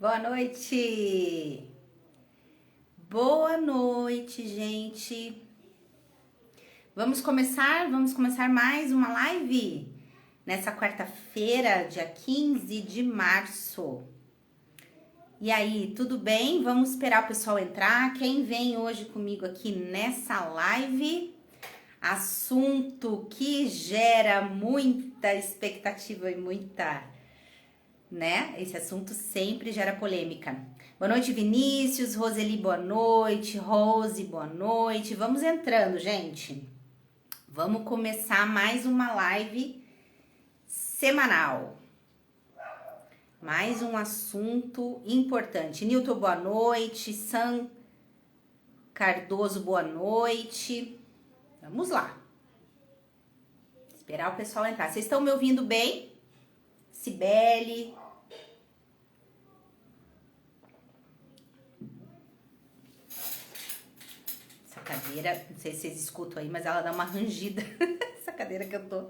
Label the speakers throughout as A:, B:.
A: Boa noite! Boa noite, gente! Vamos começar mais uma live nessa quarta-feira, dia 15 de março. E aí, tudo bem? Vamos esperar o pessoal entrar. Quem vem hoje comigo aqui nessa live? Assunto que gera muita expectativa e muita, né? Esse assunto sempre gera polêmica. Boa noite, Vinícius, Roseli, boa noite, Rose, boa noite. Vamos entrando, gente. Vamos começar mais uma live semanal. Mais um assunto importante. Nilton, boa noite. Sam Cardoso, boa noite. Vamos lá. Esperar o pessoal entrar. Vocês estão me ouvindo bem? Cibele. Essa cadeira, não sei se vocês escutam aí, mas ela dá uma rangida. Essa cadeira que eu tô.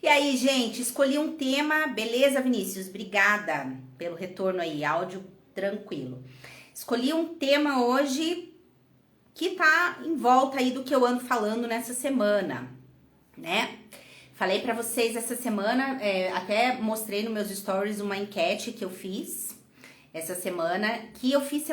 A: E aí, gente, escolhi um tema. Beleza, Vinícius? Obrigada pelo retorno aí, áudio tranquilo. Escolhi um tema hoje que tá em volta aí do que eu ando falando nessa semana, né? Falei pra vocês essa semana, até mostrei nos meus stories uma enquete que eu fiz essa semana, que eu fiz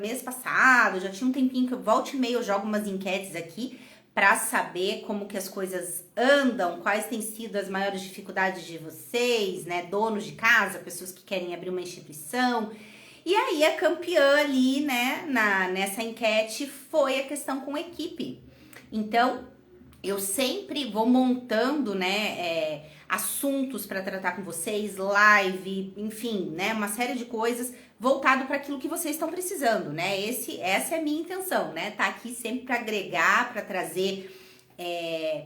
A: mês passado, já tinha um tempinho que eu volto e meio, eu jogo umas enquetes aqui pra saber como que as coisas andam, quais têm sido as maiores dificuldades de vocês, né, donos de casa, pessoas que querem abrir uma instituição. E aí a campeã ali, né, nessa enquete foi a questão com equipe. Então, eu sempre vou montando, né, assuntos para tratar com vocês, live, enfim, né, uma série de coisas voltado para aquilo que vocês estão precisando, né? Essa é a minha intenção, né? Tá aqui sempre para agregar, para trazer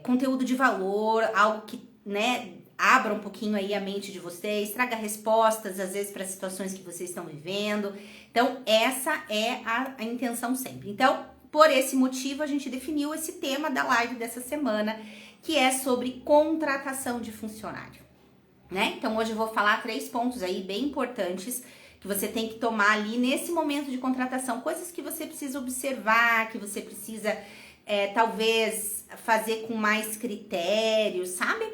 A: conteúdo de valor, algo que, né, abra um pouquinho aí a mente de vocês, traga respostas, às vezes, para situações que vocês estão vivendo. Então, essa é a intenção sempre. Então, por esse motivo, a gente definiu esse tema da live dessa semana, que é sobre contratação de funcionário, né? Então, hoje eu vou falar 3 pontos aí bem importantes que você tem que tomar ali nesse momento de contratação, coisas que você precisa observar, que você precisa, talvez, fazer com mais critério, sabe?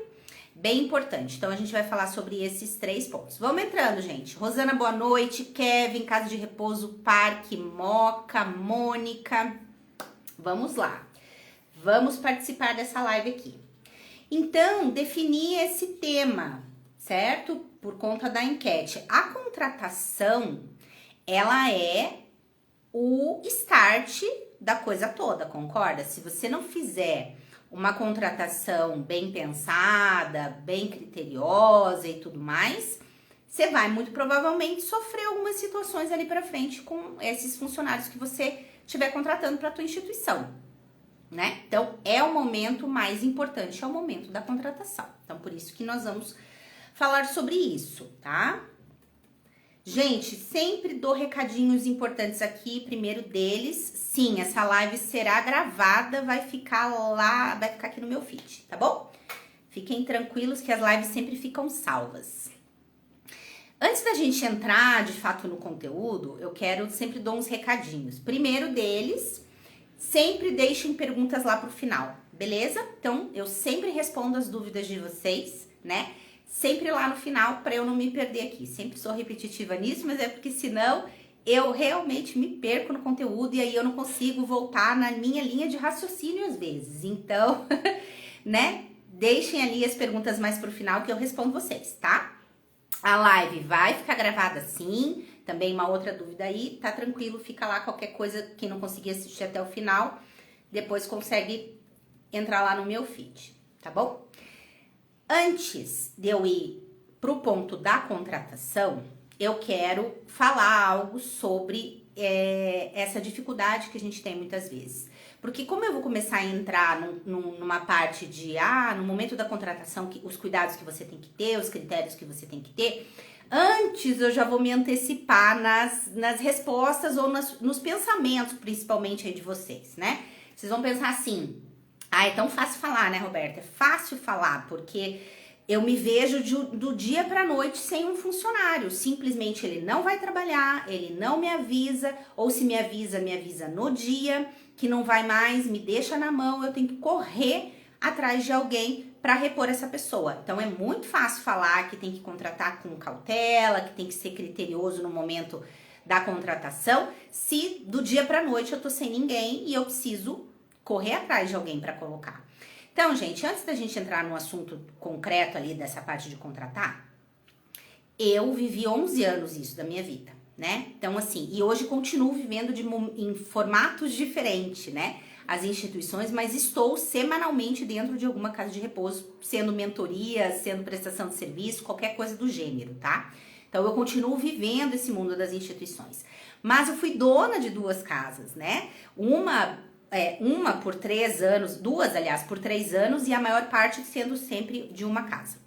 A: Bem importante. Então, a gente vai falar sobre esses 3 pontos. Vamos entrando, gente. Rosana, boa noite. Kevin, Casa de Repouso, Parque, Moca, Mônica. Vamos lá. Vamos participar dessa live aqui. Então, defini esse tema, certo? Por conta da enquete. A contratação, ela é o start da coisa toda, concorda? Se você não fizer uma contratação bem pensada, bem criteriosa e tudo mais, você vai muito provavelmente sofrer algumas situações ali para frente com esses funcionários que você estiver contratando para a tua instituição, né? Então, é o momento mais importante, é o momento da contratação. Então, por isso que nós vamos falar sobre isso, tá? Gente, sempre dou recadinhos importantes aqui. Primeiro deles, sim, essa live será gravada, vai ficar lá, vai ficar aqui no meu feed, tá bom? Fiquem tranquilos que as lives sempre ficam salvas. Antes da gente entrar, de fato, no conteúdo, eu sempre dou uns recadinhos. Primeiro deles, sempre deixem perguntas lá pro final, beleza? Então, eu sempre respondo as dúvidas de vocês, né? Sempre lá no final, para eu não me perder aqui. Sempre sou repetitiva nisso, mas é porque senão eu realmente me perco no conteúdo e aí eu não consigo voltar na minha linha de raciocínio às vezes. Então, né? Deixem ali as perguntas mais pro final que eu respondo vocês, tá? A live vai ficar gravada sim. Também uma outra dúvida aí, tá tranquilo, fica lá qualquer coisa que não conseguir assistir até o final, depois consegue entrar lá no meu feed, tá bom? Antes de eu ir pro ponto da contratação, eu quero falar algo sobre essa dificuldade que a gente tem muitas vezes. Porque como eu vou começar a entrar numa parte de, no momento da contratação, os cuidados que você tem que ter, os critérios que você tem que ter, antes eu já vou me antecipar nas respostas ou nos pensamentos, principalmente aí de vocês, né? Vocês vão pensar assim, é tão fácil falar, né, Roberta? É fácil falar, porque Eu me vejo do dia para a noite sem um funcionário. Simplesmente ele não vai trabalhar, ele não me avisa, ou se me avisa no dia, que não vai mais, me deixa na mão, eu tenho que correr atrás de alguém para repor essa pessoa. Então é muito fácil falar que tem que contratar com cautela, que tem que ser criterioso no momento da contratação, se do dia para a noite eu tô sem ninguém e eu preciso correr atrás de alguém para colocar. Então, gente, antes da gente entrar no assunto concreto ali dessa parte de contratar, eu vivi 11 anos isso da minha vida, né? Então, assim, e hoje continuo vivendo em formatos diferentes, né? As instituições, mas estou semanalmente dentro de alguma casa de repouso, sendo mentoria, sendo prestação de serviço, qualquer coisa do gênero, tá? Então, eu continuo vivendo esse mundo das instituições. Mas eu fui dona de 2 casas, né? Uma por 3 anos, 2, aliás, por 3 anos, e a maior parte sendo sempre de uma casa.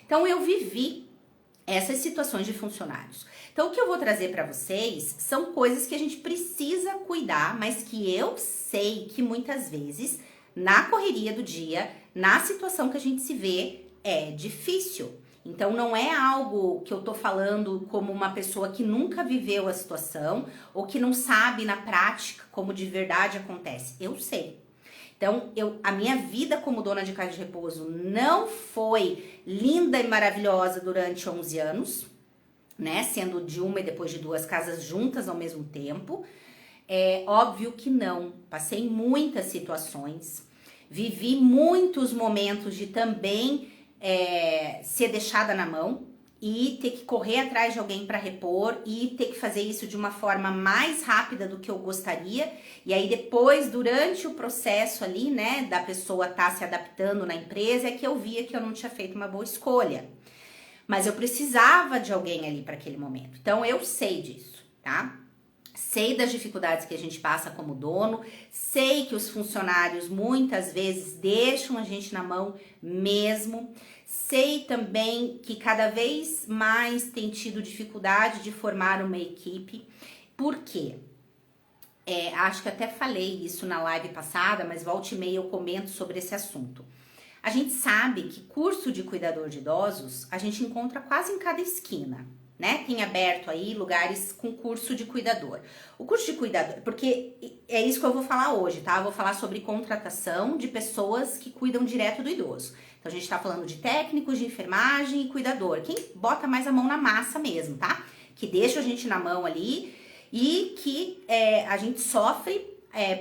A: Então, eu vivi essas situações de funcionários. Então, o que eu vou trazer para vocês são coisas que a gente precisa cuidar, mas que eu sei que muitas vezes, na correria do dia, na situação que a gente se vê, é difícil. Então, não é algo que eu tô falando como uma pessoa que nunca viveu a situação ou que não sabe na prática como de verdade acontece. Eu sei. Então, a minha vida como dona de casa de repouso não foi linda e maravilhosa durante 11 anos, né? Sendo de uma e depois de 2 casas juntas ao mesmo tempo. É óbvio que não. Passei muitas situações, vivi muitos momentos de também ser deixada na mão e ter que correr atrás de alguém para repor e ter que fazer isso de uma forma mais rápida do que eu gostaria. E aí depois, durante o processo ali, né, da pessoa estar se adaptando na empresa, é que eu via que eu não tinha feito uma boa escolha. Mas eu precisava de alguém ali para aquele momento. Então eu sei disso, tá? Sei das dificuldades que a gente passa como dono, sei que os funcionários muitas vezes deixam a gente na mão mesmo, sei também que cada vez mais tem tido dificuldade de formar uma equipe. Por quê? Acho que até falei isso na live passada, mas volta e meia eu comento sobre esse assunto. A gente sabe que curso de cuidador de idosos a gente encontra quase em cada esquina, né? Tem aberto aí lugares com curso de cuidador. O curso de cuidador, porque é isso que eu vou falar hoje, tá? Eu vou falar sobre contratação de pessoas que cuidam direto do idoso. Então a gente tá falando de técnicos de enfermagem e cuidador. Quem bota mais a mão na massa mesmo, tá? Que deixa a gente na mão ali e que a gente sofre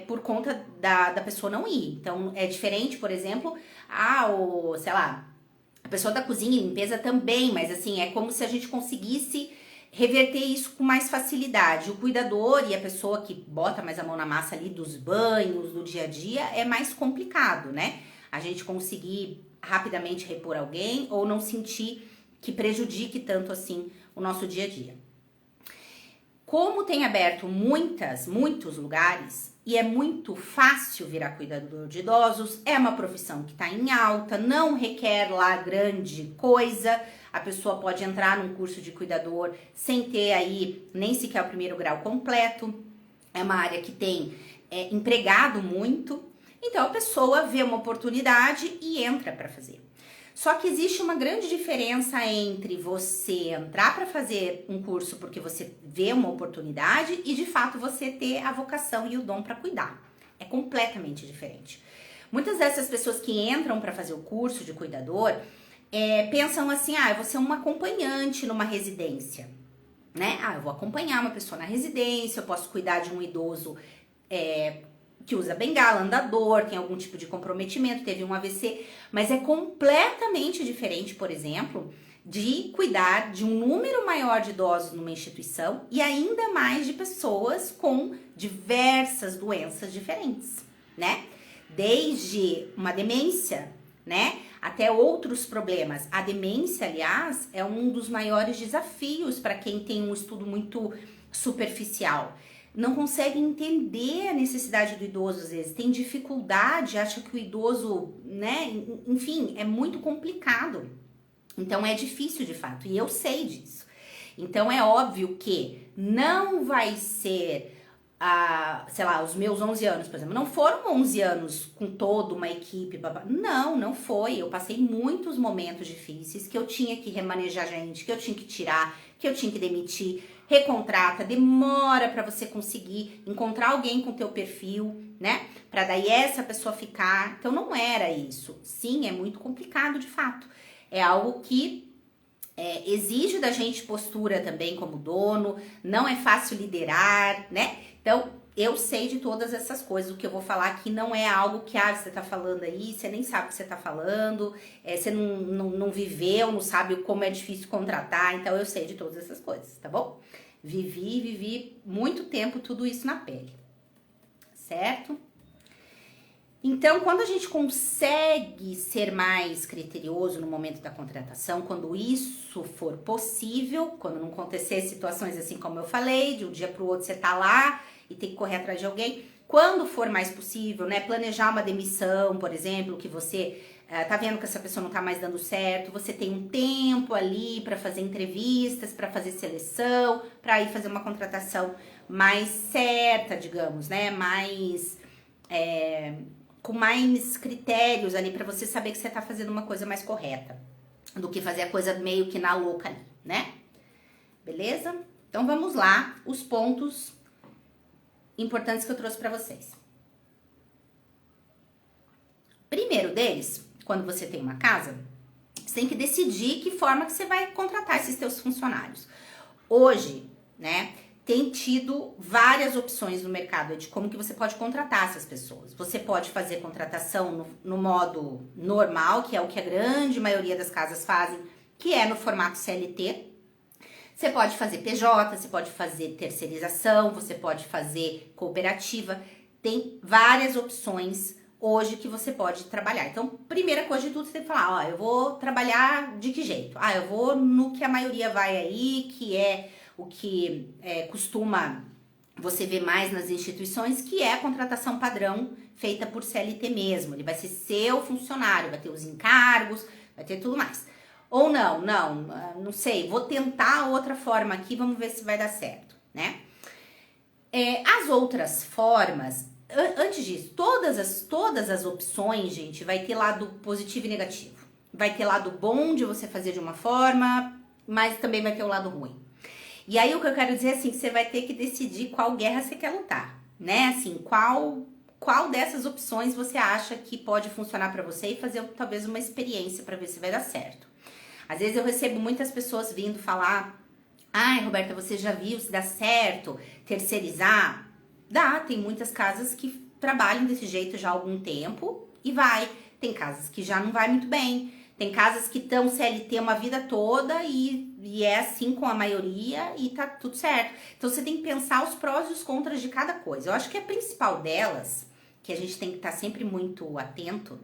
A: por conta da pessoa não ir. Então é diferente, por exemplo, sei lá, a pessoa da cozinha e limpeza também, mas assim, é como se a gente conseguisse reverter isso com mais facilidade. O cuidador e a pessoa que bota mais a mão na massa ali dos banhos, do dia a dia, é mais complicado, né? A gente conseguir rapidamente repor alguém ou não sentir que prejudique tanto assim o nosso dia a dia. Como tem aberto muitos lugares e é muito fácil virar cuidador de idosos, é uma profissão que está em alta, não requer lá grande coisa, a pessoa pode entrar num curso de cuidador sem ter aí nem sequer o 1º grau completo, é uma área que tem empregado muito, então a pessoa vê uma oportunidade e entra para fazer. Só que existe uma grande diferença entre você entrar para fazer um curso porque você vê uma oportunidade e de fato você ter a vocação e o dom para cuidar. É completamente diferente. Muitas dessas pessoas que entram para fazer o curso de cuidador pensam assim, eu vou ser uma acompanhante numa residência, né? Eu vou acompanhar uma pessoa na residência, eu posso cuidar de um idoso que usa bengala, andador, tem algum tipo de comprometimento, teve um AVC, mas é completamente diferente, por exemplo, de cuidar de um número maior de idosos numa instituição e ainda mais de pessoas com diversas doenças diferentes, né? Desde uma demência, né? Até outros problemas. A demência, aliás, é um dos maiores desafios para quem tem um estudo muito superficial. Não consegue entender a necessidade do idoso, às vezes, tem dificuldade, acha que o idoso, né, enfim, é muito complicado. Então é difícil de fato, e eu sei disso. Então é óbvio que não vai ser sei lá, os meus 11 anos, por exemplo, não foram 11 anos com toda uma equipe, não foi. Eu passei muitos momentos difíceis que eu tinha que remanejar gente, que eu tinha que tirar, que eu tinha que demitir, recontrata, demora para você conseguir encontrar alguém com teu perfil, né? Para daí essa pessoa ficar. Então não era isso. Sim, é muito complicado de fato. É algo que exige da gente postura também como dono, não é fácil liderar, né? Então, eu sei de todas essas coisas. O que eu vou falar aqui não é algo que você tá falando aí, você nem sabe o que você tá falando, você não viveu, não sabe como é difícil contratar, então eu sei de todas essas coisas, tá bom? Vivi muito tempo tudo isso na pele, certo? Então, quando a gente consegue ser mais criterioso no momento da contratação, quando isso for possível, quando não acontecer situações assim como eu falei, de um dia para o outro você tá lá e tem que correr atrás de alguém, quando for mais possível, né, planejar uma demissão, por exemplo, que você tá vendo que essa pessoa não tá mais dando certo, você tem um tempo ali para fazer entrevistas, para fazer seleção, para ir fazer uma contratação mais certa, digamos, né, mais com mais critérios ali para você saber que você tá fazendo uma coisa mais correta do que fazer a coisa meio que na louca ali, né? Beleza? Então vamos lá, os pontos importantes que eu trouxe para vocês. Primeiro deles, quando você tem uma casa, você tem que decidir que forma que você vai contratar esses teus funcionários. Hoje, né, tem tido várias opções no mercado de como que você pode contratar essas pessoas. Você pode fazer contratação no modo normal, que é o que a grande maioria das casas fazem, que é no formato CLT. Você pode fazer PJ, você pode fazer terceirização, você pode fazer cooperativa. Tem várias opções hoje que você pode trabalhar. Então, primeira coisa de tudo, você tem que falar, ó, eu vou trabalhar de que jeito? Eu vou no que a maioria vai aí, que é o que costuma você ver mais nas instituições, que é a contratação padrão feita por CLT mesmo. Ele vai ser seu funcionário, vai ter os encargos, vai ter tudo mais. Ou não sei, vou tentar outra forma aqui, vamos ver se vai dar certo, né? As outras formas, antes disso, todas as opções, gente, vai ter lado positivo e negativo. Vai ter lado bom de você fazer de uma forma, mas também vai ter o lado ruim. E aí o que eu quero dizer é assim, que você vai ter que decidir qual guerra você quer lutar, né? Assim, qual dessas opções você acha que pode funcionar para você e fazer talvez uma experiência para ver se vai dar certo. Às vezes eu recebo muitas pessoas vindo falar, Roberta, você já viu se dá certo terceirizar? Dá, tem muitas casas que trabalham desse jeito já há algum tempo e vai. Tem casas que já não vai muito bem. Tem casas que estão CLT uma vida toda e é assim com a maioria e tá tudo certo. Então você tem que pensar os prós e os contras de cada coisa. Eu acho que a principal delas, que a gente tem que estar sempre muito atento,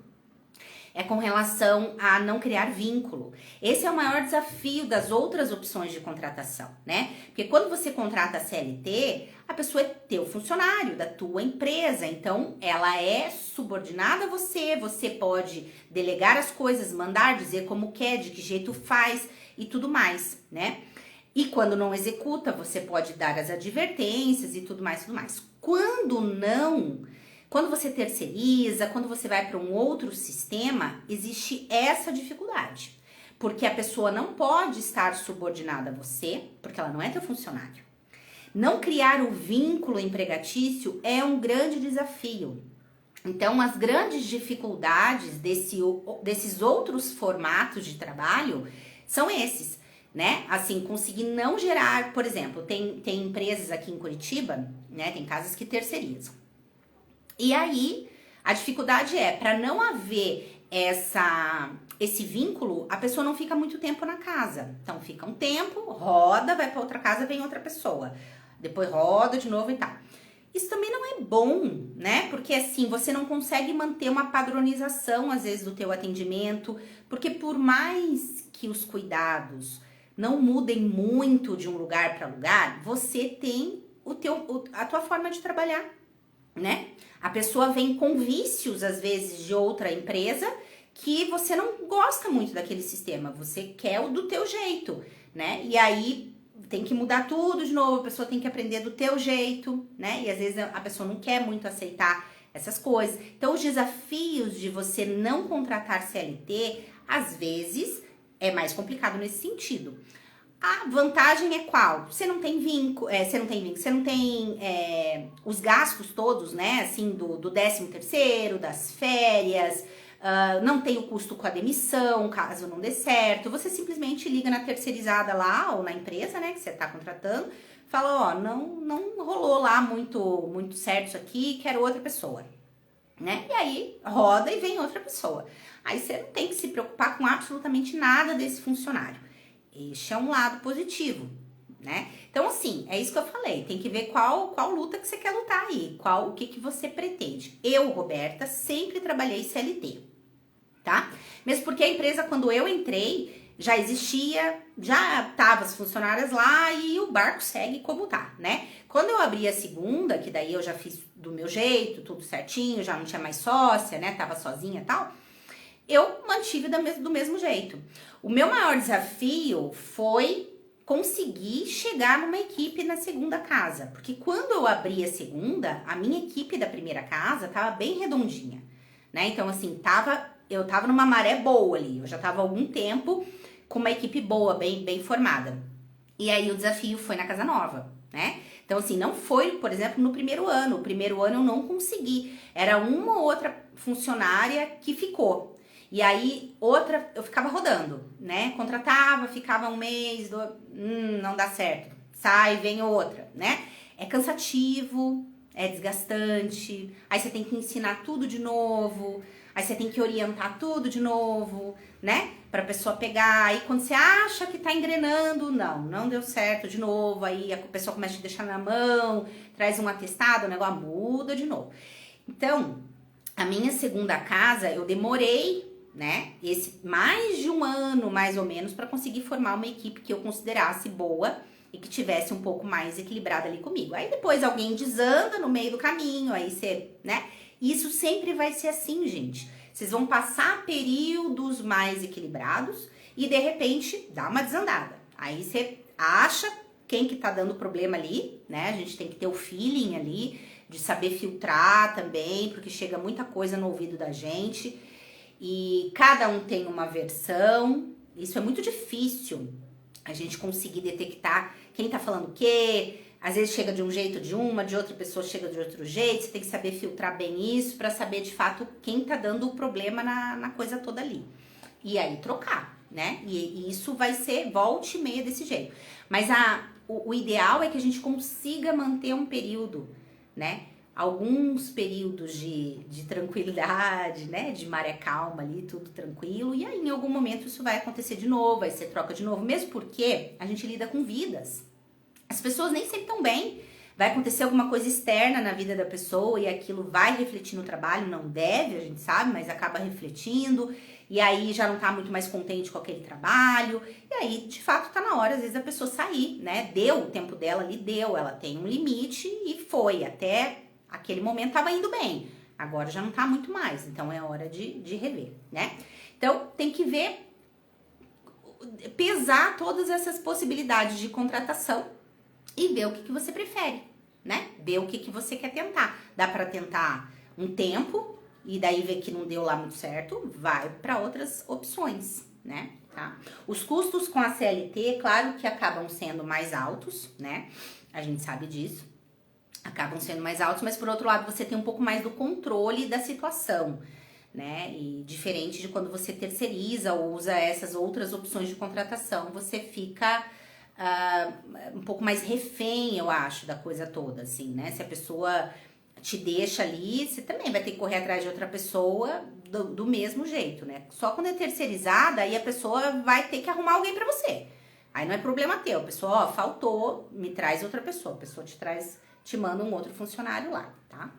A: é com relação a não criar vínculo. Esse é o maior desafio das outras opções de contratação, né? Porque quando você contrata a CLT, a pessoa é teu funcionário, da tua empresa, então ela é subordinada a você, você pode delegar as coisas, mandar, dizer como quer, de que jeito faz e tudo mais, né? E quando não executa, você pode dar as advertências e tudo mais, tudo mais. Quando você terceiriza, quando você vai para um outro sistema, existe essa dificuldade. Porque a pessoa não pode estar subordinada a você, porque ela não é teu funcionário. Não criar o vínculo empregatício é um grande desafio. Então, as grandes dificuldades desses outros formatos de trabalho são esses, né? Assim, conseguir não gerar, por exemplo, tem empresas aqui em Curitiba, né? Tem casas que terceirizam. E aí, a dificuldade para não haver esse vínculo, a pessoa não fica muito tempo na casa. Então, fica um tempo, roda, vai para outra casa, vem outra pessoa. Depois roda de novo e tal. Isso também não é bom, né? Porque assim, você não consegue manter uma padronização, às vezes, do teu atendimento. Porque por mais que os cuidados não mudem muito de um lugar para lugar, você tem a tua forma de trabalhar, né? A pessoa vem com vícios, às vezes, de outra empresa que você não gosta muito daquele sistema, você quer o do teu jeito, né? E aí tem que mudar tudo de novo, a pessoa tem que aprender do teu jeito, né? E às vezes a pessoa não quer muito aceitar essas coisas. Então, os desafios de você não contratar CLT, às vezes, é mais complicado nesse sentido. A vantagem é qual? Você não tem vínculo, você não tem os gastos todos, né? Assim, do 13º, das férias, não tem o custo com a demissão, caso não dê certo. Você simplesmente liga na terceirizada lá, ou na empresa, né, que você tá contratando, fala, ó, não rolou lá muito certo isso aqui, quero outra pessoa, né? E aí, roda e vem outra pessoa. Aí você não tem que se preocupar com absolutamente nada desse funcionário. Este é um lado positivo, né? Então, assim, é isso que eu falei. Tem que ver qual luta que você quer lutar aí. O que você pretende. Eu, Roberta, sempre trabalhei CLT, tá? Mesmo porque a empresa, quando eu entrei, já existia, já tava as funcionárias lá e o barco segue como tá, né? Quando eu abri a segunda, que daí eu já fiz do meu jeito, tudo certinho, já não tinha mais sócia, né? Tava sozinha e tal. Eu mantive do mesmo jeito. O meu maior desafio foi conseguir chegar numa equipe na segunda casa. Porque quando eu abri a segunda, a minha equipe da primeira casa tava bem redondinha, né? Então, assim, eu tava numa maré boa ali. Eu já tava há algum tempo com uma equipe boa, bem formada. E aí o desafio foi na casa nova, né? Então, assim, não foi, por exemplo, no primeiro ano. O primeiro ano eu não consegui. Era uma ou outra funcionária que ficou. E aí, outra, eu ficava rodando, né? Contratava, ficava um mês, não dá certo. Sai, vem outra, né? É cansativo, é desgastante. Aí você tem que ensinar tudo de novo. Aí você tem que orientar tudo de novo, né? Pra pessoa pegar. Aí quando você acha que tá engrenando, não deu certo de novo. Aí a pessoa começa a te deixar na mão, traz um atestado, o negócio muda de novo. Então, a minha segunda casa, eu demorei, né, mais de um ano, mais ou menos, para conseguir formar uma equipe que eu considerasse boa e que tivesse um pouco mais equilibrada ali comigo. Aí depois alguém desanda no meio do caminho, aí você, né? Isso sempre vai ser assim, gente. Vocês vão passar períodos mais equilibrados e de repente dá uma desandada. Aí você acha quem que tá dando problema ali, né? A gente tem que ter o feeling ali de saber filtrar também, porque chega muita coisa no ouvido da gente. E cada um tem uma versão, isso é muito difícil, a gente conseguir detectar quem tá falando o quê, às vezes chega de um jeito de outra pessoa chega de outro jeito, você tem que saber filtrar bem isso pra saber de fato quem tá dando o problema na coisa toda ali. E aí trocar, né? E isso vai ser volta e meia desse jeito. Mas o ideal é que a gente consiga manter um período, né? Alguns períodos de tranquilidade, né? De maré calma ali, tudo tranquilo. E aí, em algum momento, isso vai acontecer de novo, aí você troca de novo. Mesmo porque a gente lida com vidas. As pessoas nem sempre estão bem. Vai acontecer alguma coisa externa na vida da pessoa e aquilo vai refletir no trabalho. Não deve, a gente sabe, mas acaba refletindo. E aí já não tá muito mais contente com aquele trabalho. E aí, de fato, tá na hora, às vezes, da pessoa sair, né? Deu o tempo dela ali, deu. Ela tem um limite e foi até... Aquele momento estava indo bem, agora já não tá muito mais, então é hora de rever, né? Então tem que ver, pesar todas essas possibilidades de contratação e ver o que você prefere, né? Ver o que você quer tentar. Dá para tentar um tempo e daí ver que não deu lá muito certo, vai para outras opções, né? Tá? Os custos com a CLT, claro que acabam sendo mais altos, né? A gente sabe disso. Acabam sendo mais altos, mas por outro lado você tem um pouco mais do controle da situação, né? E diferente de quando você terceiriza ou usa essas outras opções de contratação, você fica um pouco mais refém, eu acho, da coisa toda, assim, né? Se a pessoa te deixa ali, você também vai ter que correr atrás de outra pessoa do mesmo jeito, né? Só quando é terceirizada, aí a pessoa vai ter que arrumar alguém pra você. Aí não é problema teu, a pessoa, ó, faltou, me traz outra pessoa, a pessoa te manda um outro funcionário lá, tá?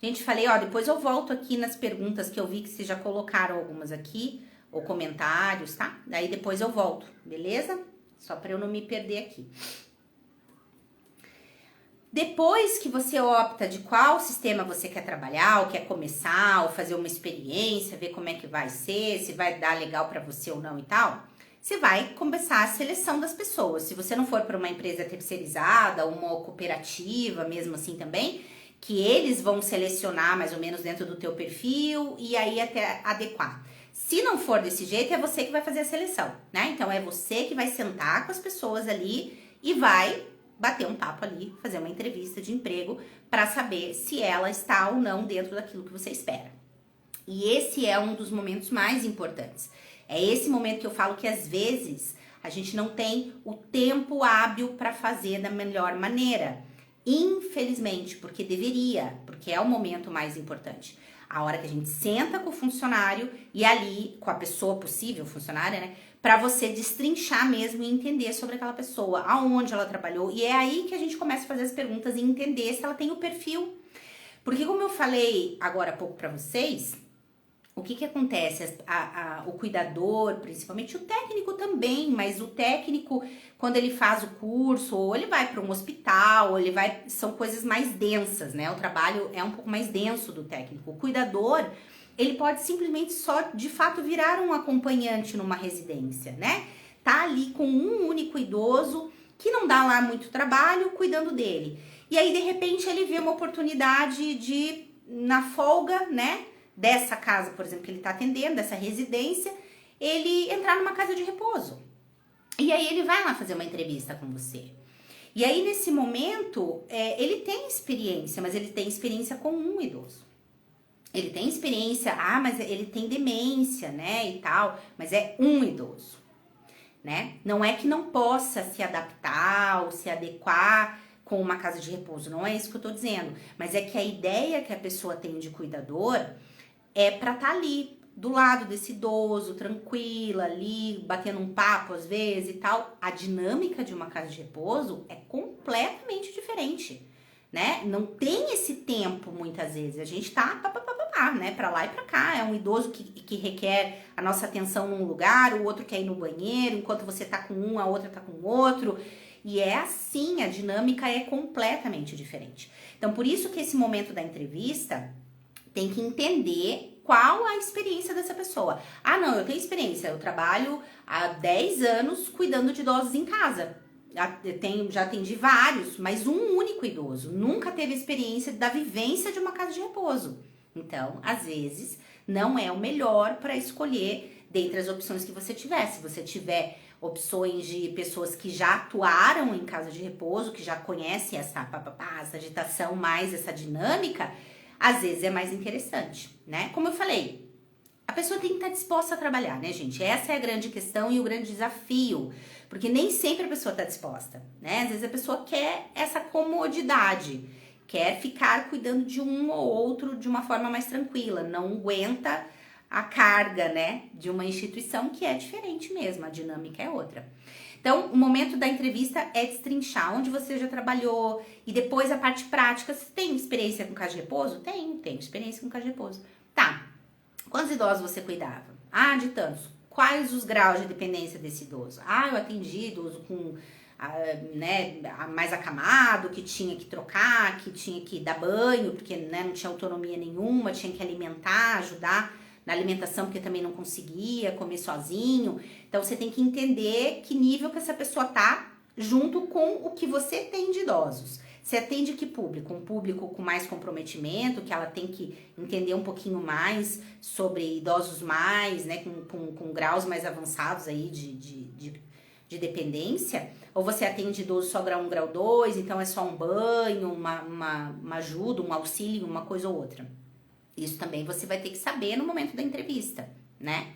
A: Gente, falei, ó, depois eu volto aqui nas perguntas que eu vi que vocês já colocaram algumas aqui, ou comentários, tá? Daí depois eu volto, beleza? Só pra eu não me perder aqui. Depois que você opta de qual sistema você quer trabalhar, ou quer começar, ou fazer uma experiência, ver como é que vai ser, se vai dar legal pra você ou não e tal, você vai começar a seleção das pessoas. Se você não for para uma empresa terceirizada, uma cooperativa, mesmo assim também, que eles vão selecionar mais ou menos dentro do teu perfil e aí até adequar. Se não for desse jeito, é você que vai fazer a seleção, né? Então é você que vai sentar com as pessoas ali e vai bater um papo ali, fazer uma entrevista de emprego para saber se ela está ou não dentro daquilo que você espera. E esse é um dos momentos mais importantes. É esse momento que eu falo que às vezes a gente não tem o tempo hábil para fazer da melhor maneira. Infelizmente, porque deveria, porque é o momento mais importante. A hora que a gente senta com o funcionário e ali, com a pessoa possível, funcionária, né? Para você destrinchar mesmo e entender sobre aquela pessoa, aonde ela trabalhou. E é aí que a gente começa a fazer as perguntas e entender se ela tem o perfil. Porque como eu falei agora há pouco para vocês, o que acontece? O cuidador, principalmente o técnico também, mas o técnico, quando ele faz o curso, ou ele vai para um hospital, ou ele vai, são coisas mais densas, né? O trabalho é um pouco mais denso do técnico. O cuidador, ele pode simplesmente só, de fato, virar um acompanhante numa residência, né? Tá ali com um único idoso, que não dá lá muito trabalho, cuidando dele. E aí, de repente, ele vê uma oportunidade de, na folga, né? Dessa casa, por exemplo, que ele está atendendo, dessa residência, ele entrar numa casa de repouso. E aí ele vai lá fazer uma entrevista com você. E aí, nesse momento, ele tem experiência, mas ele tem experiência com um idoso. Ele tem experiência, mas ele tem demência, né, e tal, mas é um idoso, né? Não é que não possa se adaptar ou se adequar com uma casa de repouso, não é isso que eu tô dizendo. Mas é que a ideia que a pessoa tem de cuidador é pra estar ali, do lado desse idoso, tranquila ali, batendo um papo às vezes e tal. A dinâmica de uma casa de repouso é completamente diferente, né? Não tem esse tempo muitas vezes. A gente tá né? Pra lá e pra cá. É um idoso que requer a nossa atenção num lugar, o outro quer ir no banheiro, enquanto você tá com um, a outra tá com o outro. E é assim, a dinâmica é completamente diferente. Então, por isso que esse momento da entrevista tem que entender qual a experiência dessa pessoa. Não, eu tenho experiência, eu trabalho há 10 anos cuidando de idosos em casa. Já atendi vários, mas um único idoso. Nunca teve experiência da vivência de uma casa de repouso. Então, às vezes, não é o melhor para escolher dentre as opções que você tiver. Se você tiver opções de pessoas que já atuaram em casa de repouso, que já conhecem essa agitação, mais essa dinâmica, às vezes é mais interessante, né? Como eu falei, a pessoa tem que estar disposta a trabalhar, né, gente? Essa é a grande questão e o grande desafio, porque nem sempre a pessoa está disposta, né? Às vezes a pessoa quer essa comodidade, quer ficar cuidando de um ou outro de uma forma mais tranquila, não aguenta a carga, né, de uma instituição que é diferente mesmo, a dinâmica é outra. Então, o momento da entrevista é destrinchar onde você já trabalhou e depois a parte prática. Você tem experiência com casa de repouso? Tenho experiência com casa de repouso. Tá, quantos idosos você cuidava? De tantos. Quais os graus de dependência desse idoso? Eu atendi idoso com, né, mais acamado, que tinha que trocar, que tinha que dar banho, porque, né, não tinha autonomia nenhuma, tinha que alimentar, ajudar na alimentação, porque também não conseguia comer sozinho. Então, você tem que entender que nível que essa pessoa tá junto com o que você tem de idosos. Você atende que público? Um público com mais comprometimento, que ela tem que entender um pouquinho mais sobre idosos mais, né, com graus mais avançados aí de dependência? Ou você atende idoso só grau 1, grau 2, então é só um banho, uma ajuda, um auxílio, uma coisa ou outra? Isso também você vai ter que saber no momento da entrevista, né?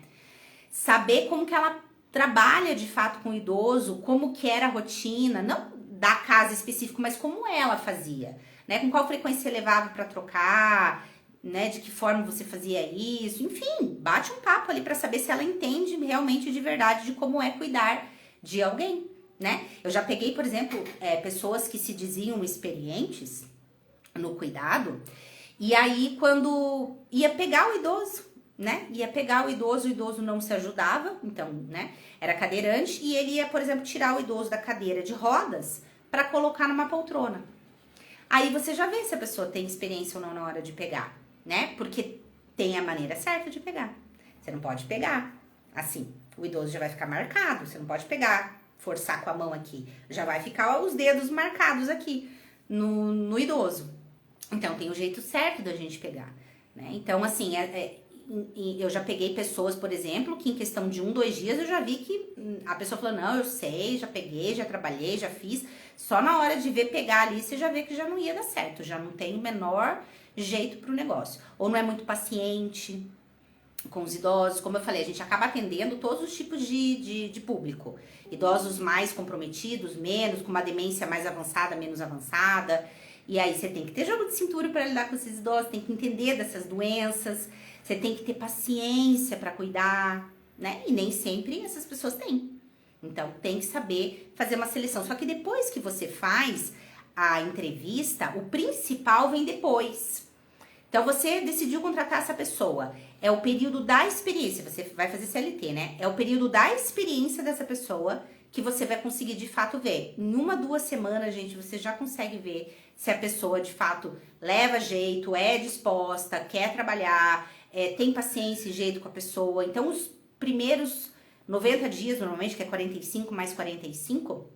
A: Saber como que ela trabalha de fato com o idoso, como que era a rotina, não da casa específica, mas como ela fazia, né? Com qual frequência você levava para trocar, né? De que forma você fazia isso, enfim, bate um papo ali para saber se ela entende realmente de verdade de como é cuidar de alguém, né? Eu já peguei, por exemplo, pessoas que se diziam experientes no cuidado. E aí, quando ia pegar o idoso, né? Ia pegar o idoso não se ajudava, então, né? Era cadeirante e ele ia, por exemplo, tirar o idoso da cadeira de rodas para colocar numa poltrona. Aí você já vê se a pessoa tem experiência ou não na hora de pegar, né? Porque tem a maneira certa de pegar. Você não pode pegar assim, O idoso já vai ficar marcado, você não pode pegar, forçar com a mão aqui. Já vai ficar os dedos marcados aqui no idoso. Então, tem o jeito certo da gente pegar, né? Então, assim, eu já peguei pessoas, por exemplo, que em questão de 1, 2 dias eu já vi que a pessoa falou, não, eu sei, já peguei, já trabalhei, já fiz. Só na hora de ver pegar ali, você já vê que já não ia dar certo, já não tem o menor jeito pro negócio. Ou não é muito paciente com os idosos, como eu falei, a gente acaba atendendo todos os tipos de público. Idosos mais comprometidos, menos, com uma demência mais avançada, menos avançada. E aí você tem que ter jogo de cintura para lidar com esses idosos, tem que entender dessas doenças, você tem que ter paciência para cuidar, né? E nem sempre essas pessoas têm. Então tem que saber fazer uma seleção. Só que depois que você faz a entrevista, o principal vem depois. Então você decidiu contratar essa pessoa. É o período da experiência, você vai fazer CLT, né? É o período da experiência dessa pessoa que você vai conseguir de fato ver. Em 1, 2 semanas, gente, você já consegue ver se a pessoa de fato leva jeito, é disposta, quer trabalhar, tem paciência e jeito com a pessoa. Então, os primeiros 90 dias, normalmente, que é 45 mais 45,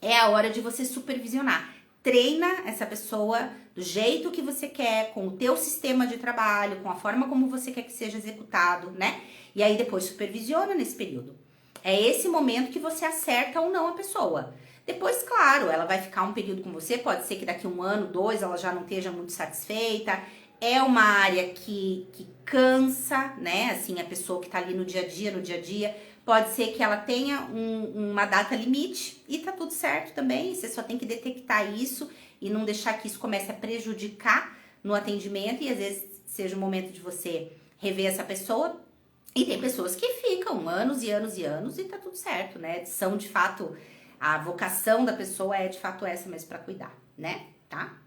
A: é a hora de você supervisionar. Treina essa pessoa do jeito que você quer, com o teu sistema de trabalho, com a forma como você quer que seja executado, né? E aí depois supervisiona nesse período. É esse momento que você acerta ou não a pessoa. Depois, claro, ela vai ficar um período com você, pode ser que daqui 1 ano, 2, ela já não esteja muito satisfeita. É uma área que cansa, né? Assim, a pessoa que tá ali no dia a dia, pode ser que ela tenha uma data limite e tá tudo certo também. Você só tem que detectar isso e não deixar que isso comece a prejudicar no atendimento e às vezes seja o momento de você rever essa pessoa. E tem pessoas que ficam anos e anos e anos e tá tudo certo, né? São de fato, a vocação da pessoa é de fato essa mesmo para cuidar, né? Tá?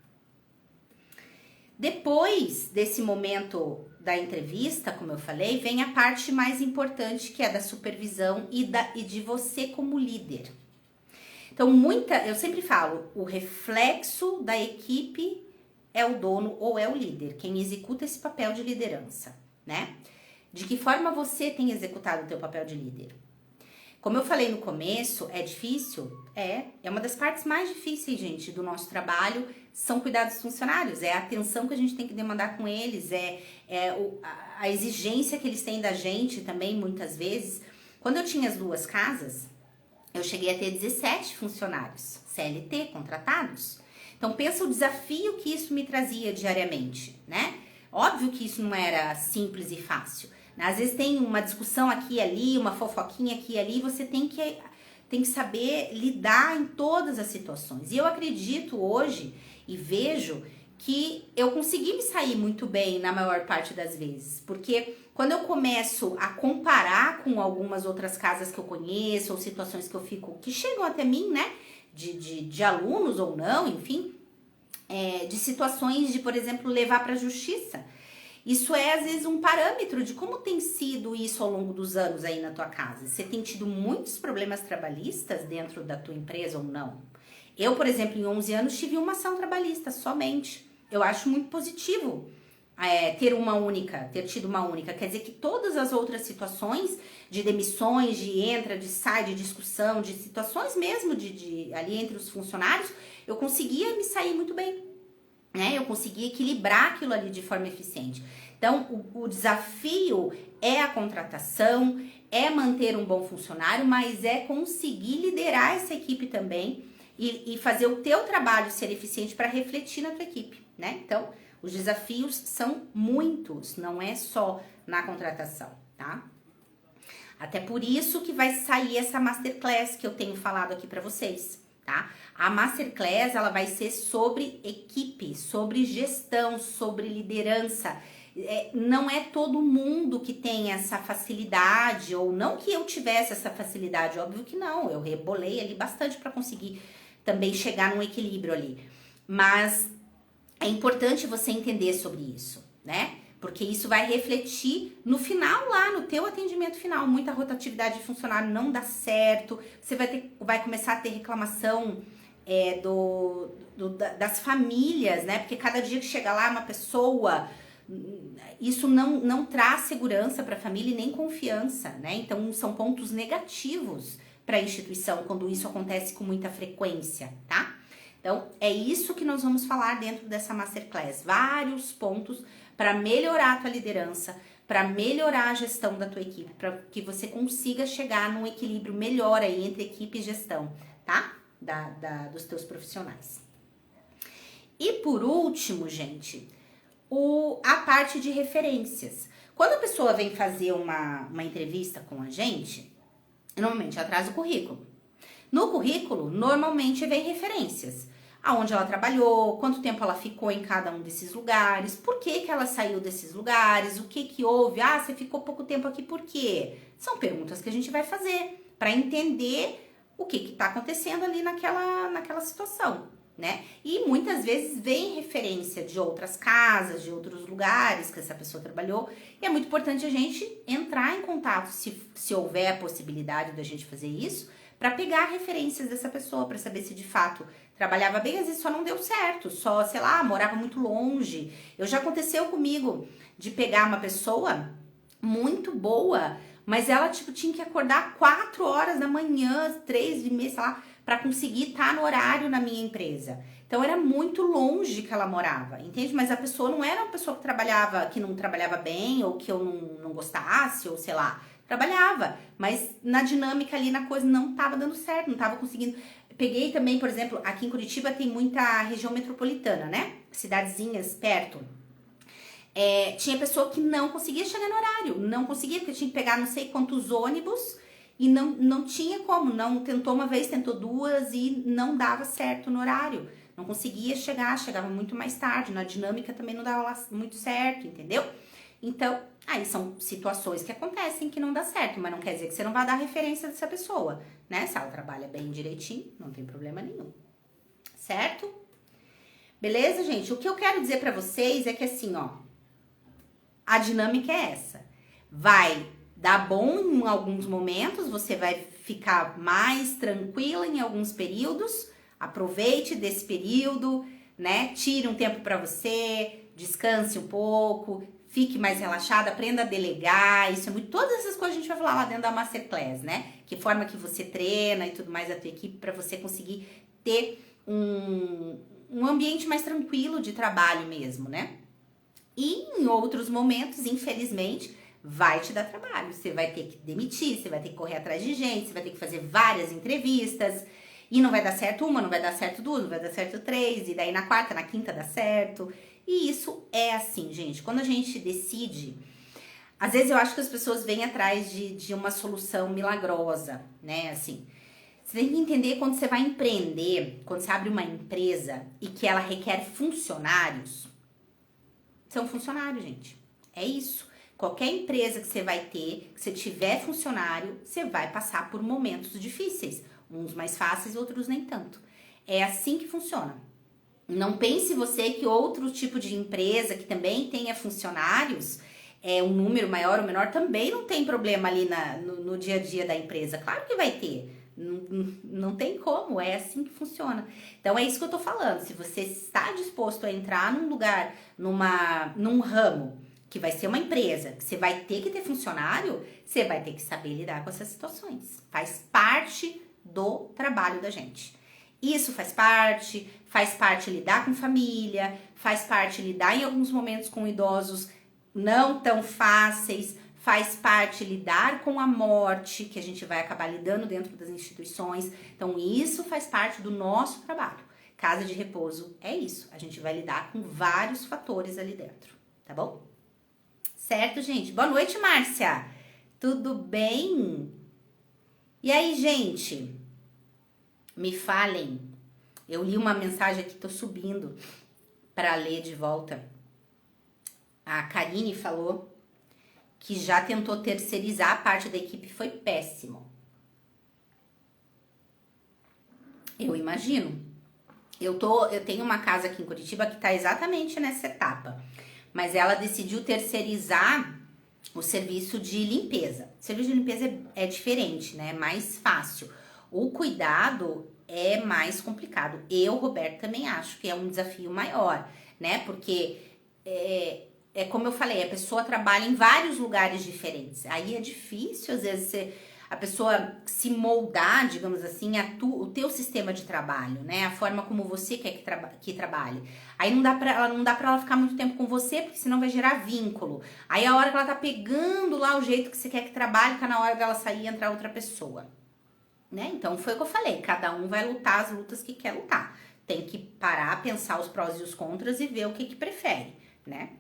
A: Depois desse momento da entrevista, como eu falei, vem a parte mais importante, que é da supervisão e de você como líder. Então, eu sempre falo, o reflexo da equipe é o dono ou é o líder, quem executa esse papel de liderança, né? De que forma você tem executado o teu papel de líder? Como eu falei no começo, é difícil? É uma das partes mais difíceis, gente, do nosso trabalho, são cuidar dos funcionários, é a atenção que a gente tem que demandar com eles, a exigência que eles têm da gente também, muitas vezes. Quando eu tinha as 2 casas, eu cheguei a ter 17 funcionários, CLT, contratados. Então, pensa o desafio que isso me trazia diariamente, né? Óbvio que isso não era simples e fácil. Às vezes tem uma discussão aqui e ali, uma fofoquinha aqui e ali, você tem que saber lidar em todas as situações. E eu acredito hoje e vejo que eu consegui me sair muito bem na maior parte das vezes. Porque quando eu começo a comparar com algumas outras casas que eu conheço, ou situações que eu fico, que chegam até mim, né? De alunos ou não, enfim, de situações de, por exemplo, levar para a justiça. Isso é, às vezes, um parâmetro de como tem sido isso ao longo dos anos aí na tua casa. Você tem tido muitos problemas trabalhistas dentro da tua empresa ou não? Eu, por exemplo, em 11 anos tive uma ação trabalhista somente. Eu acho muito positivo ter tido uma única. Quer dizer que todas as outras situações de demissões, de entra, de sai, de discussão, de situações mesmo ali entre os funcionários, eu conseguia me sair muito bem. Né? Eu consegui equilibrar aquilo ali de forma eficiente. Então, o desafio é a contratação, é manter um bom funcionário, mas é conseguir liderar essa equipe também e fazer o teu trabalho ser eficiente para refletir na tua equipe, né? Então, os desafios são muitos, não é só na contratação, tá? Até por isso que vai sair essa Masterclass que eu tenho falado aqui para vocês, tá? A Masterclass, ela vai ser sobre equipe, sobre gestão, sobre liderança. Não é todo mundo que tem essa facilidade, ou não que eu tivesse essa facilidade, óbvio que não. Eu rebolei ali bastante para conseguir também chegar num equilíbrio ali. Mas é importante você entender sobre isso, né? Porque isso vai refletir no final lá, no teu atendimento final. Muita rotatividade de funcionário não dá certo. Você vai começar a ter reclamação das famílias, né? Porque cada dia que chega lá uma pessoa isso não traz segurança para a família e nem confiança, né? Então, são pontos negativos para a instituição quando isso acontece com muita frequência, tá? Então, é isso que nós vamos falar dentro dessa Masterclass. Vários pontos para melhorar a tua liderança, para melhorar a gestão da tua equipe, para que você consiga chegar num equilíbrio melhor aí entre equipe e gestão, tá? Dos teus profissionais. E por último, gente, a parte de referências. Quando a pessoa vem fazer uma entrevista com a gente, normalmente ela traz o currículo. No currículo, normalmente vem referências. Aonde ela trabalhou, quanto tempo ela ficou em cada um desses lugares, por que ela saiu desses lugares, o que houve, você ficou pouco tempo aqui, por quê? São perguntas que a gente vai fazer para entender o que está acontecendo ali naquela situação, né? E muitas vezes vem referência de outras casas, de outros lugares que essa pessoa trabalhou, e é muito importante a gente entrar em contato, se houver a possibilidade da gente fazer isso, para pegar referências dessa pessoa, para saber se de fato trabalhava bem, às vezes só não deu certo, só, sei lá, morava muito longe. Já aconteceu comigo de pegar uma pessoa muito boa, mas ela, tipo, tinha que acordar 4 horas da manhã, 3h30, sei lá, para conseguir estar no horário na minha empresa. Então, era muito longe que ela morava, entende? Mas a pessoa não era uma pessoa que não trabalhava bem, ou que eu não gostasse, ou sei lá, trabalhava, mas na dinâmica ali, na coisa, não tava dando certo, não tava conseguindo. Peguei também, por exemplo, aqui em Curitiba tem muita região metropolitana, né? Cidadezinhas perto. Tinha pessoa que não conseguia chegar no horário, não conseguia, porque tinha que pegar não sei quantos ônibus e não tinha como, não tentou uma vez, tentou duas e não dava certo no horário, não conseguia chegar, chegava muito mais tarde, na dinâmica também não dava muito certo, entendeu? Então, aí são situações que acontecem que não dá certo, mas não quer dizer que você não vai dar referência dessa pessoa, né? Se ela trabalha bem direitinho, não tem problema nenhum, certo? Beleza, gente? O que eu quero dizer pra vocês é que assim, ó, a dinâmica é essa. Vai dar bom em alguns momentos, você vai ficar mais tranquila em alguns períodos, aproveite desse período, né? Tire um tempo pra você, descanse um pouco, fique mais relaxada, aprenda a delegar, isso é muito... Todas essas coisas a gente vai falar lá dentro da Masterclass, né? Que forma que você treina e tudo mais a tua equipe para você conseguir ter um ambiente mais tranquilo de trabalho mesmo, né? E em outros momentos, infelizmente, vai te dar trabalho. Você vai ter que demitir, você vai ter que correr atrás de gente, você vai ter que fazer várias entrevistas, e não vai dar certo uma, não vai dar certo duas, não vai dar certo três, e daí na quarta, na quinta dá certo. E isso é assim, gente. Quando a gente decide... Às vezes eu acho que as pessoas vêm atrás de uma solução milagrosa, né? Assim, você tem que entender quando você vai empreender, quando você abre uma empresa e que ela requer funcionários, são funcionários, gente. É isso. Qualquer empresa que você vai ter, que você tiver funcionário, você vai passar por momentos difíceis. Uns mais fáceis, outros nem tanto. É assim que funciona. Não pense você que outro tipo de empresa que também tenha funcionários, um número maior ou menor, também não tem problema ali no dia a dia da empresa. Claro que vai ter. Não tem como, é assim que funciona. Então é isso que eu tô falando. Se você está disposto a entrar num lugar, num ramo, que vai ser uma empresa, que você vai ter que ter funcionário, você vai ter que saber lidar com essas situações. Faz parte do trabalho da gente. Isso faz parte lidar com família, faz parte lidar em alguns momentos com idosos não tão fáceis, faz parte lidar com a morte, que a gente vai acabar lidando dentro das instituições. Então, isso faz parte do nosso trabalho. Casa de repouso é isso. A gente vai lidar com vários fatores ali dentro, tá bom? Certo, gente? Boa noite, Márcia. Tudo bem? E aí, gente? Me falem. Eu li uma mensagem aqui, tô subindo para ler de volta. A Karine falou que já tentou terceirizar a parte da equipe, foi péssimo. Eu imagino. Eu tenho uma casa aqui em Curitiba que tá exatamente nessa etapa, mas ela decidiu terceirizar o serviço de limpeza. O serviço de limpeza é diferente, né? É mais fácil. O cuidado é mais complicado. Eu, Roberto, também acho que é um desafio maior, né? Porque é como eu falei, a pessoa trabalha em vários lugares diferentes. Aí é difícil, às vezes, a pessoa se moldar, digamos assim, o teu sistema de trabalho, né? A forma como você quer que trabalhe. Aí não dá pra ela ficar muito tempo com você, porque senão vai gerar vínculo. Aí a hora que ela tá pegando lá o jeito que você quer que trabalhe, tá na hora dela sair e entrar outra pessoa. Né? Então foi o que eu falei, cada um vai lutar as lutas que quer lutar. Tem que parar, pensar os prós e os contras e ver o que prefere, né?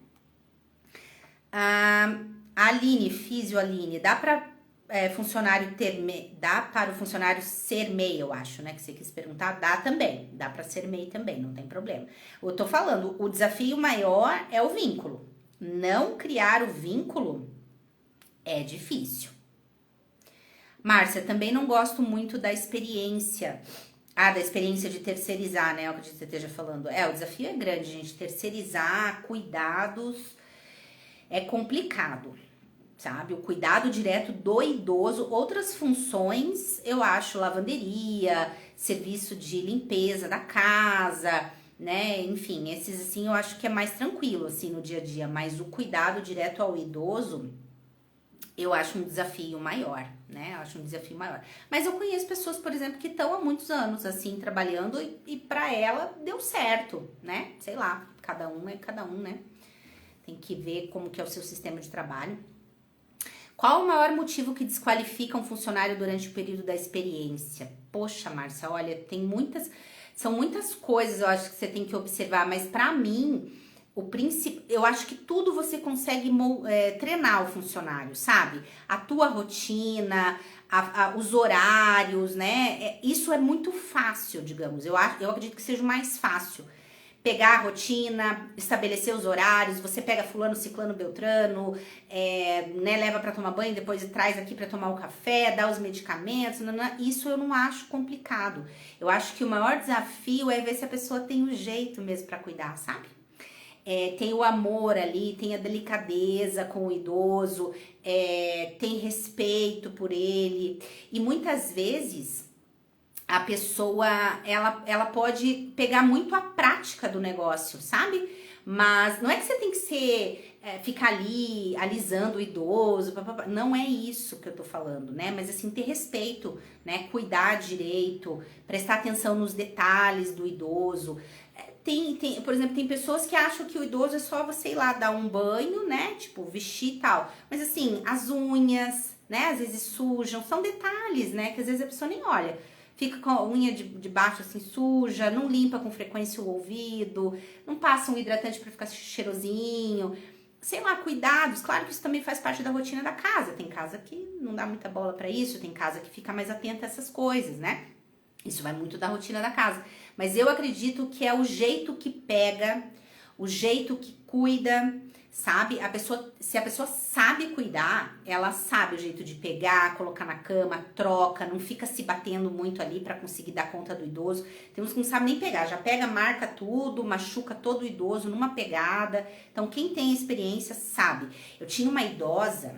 A: A Aline, Aline, dá para funcionário dá para o funcionário ser MEI, eu acho, né? Que você quis perguntar, dá também, dá para ser MEI também, não tem problema. Eu tô falando, o desafio maior é o vínculo. Não criar o vínculo é difícil. Márcia, também não gosto muito da experiência. Da experiência de terceirizar, né? É o que você esteja falando. O desafio é grande, gente. Terceirizar, cuidados, é complicado, sabe? O cuidado direto do idoso. Outras funções, eu acho, lavanderia, serviço de limpeza da casa, né? Enfim, esses assim eu acho que é mais tranquilo, assim, no dia a dia. Mas o cuidado direto ao idoso, eu acho um desafio maior, né? Eu acho um desafio maior. Mas eu conheço pessoas, por exemplo, que estão há muitos anos, assim, trabalhando e pra ela deu certo, né? Sei lá, cada um é cada um, né? Tem que ver como que é o seu sistema de trabalho. Qual o maior motivo que desqualifica um funcionário durante o período da experiência? Poxa, Márcia, olha, são muitas coisas eu acho que você tem que observar, mas pra mim, eu acho que tudo você consegue treinar o funcionário, sabe? A tua rotina, os horários, né? Isso é muito fácil, digamos. Eu acredito que seja o mais fácil. Pegar a rotina, estabelecer os horários, você pega fulano, ciclano, beltrano, né, leva pra tomar banho, depois traz aqui pra tomar o café, dá os medicamentos, isso eu não acho complicado. Eu acho que o maior desafio é ver se a pessoa tem o jeito mesmo pra cuidar, sabe? Tem o amor ali, tem a delicadeza com o idoso, tem respeito por ele. E muitas vezes a pessoa, ela pode pegar muito a prática do negócio, sabe? Mas não é que você tem que ficar ali alisando o idoso, não é isso que eu tô falando, né? Mas assim, ter respeito, né? Cuidar direito, prestar atenção nos detalhes do idoso. Por exemplo, tem pessoas que acham que o idoso é só você ir lá dar um banho, né? Tipo, vestir e tal. Mas assim, as unhas, né? Às vezes sujam, são detalhes, né? Que às vezes a pessoa nem olha. Fica com a unha de baixo assim suja, não limpa com frequência o ouvido, não passa um hidratante para ficar cheirosinho. Sei lá, cuidados. Claro que isso também faz parte da rotina da casa. Tem casa que não dá muita bola para isso, tem casa que fica mais atenta a essas coisas, né? Isso vai muito da rotina da casa. Mas eu acredito que é o jeito que pega, o jeito que cuida, sabe? Se a pessoa sabe cuidar, ela sabe o jeito de pegar, colocar na cama, troca, não fica se batendo muito ali pra conseguir dar conta do idoso. Tem uns que não sabem nem pegar, já pega, marca tudo, machuca todo o idoso numa pegada. Então, quem tem experiência sabe. Eu tinha uma idosa,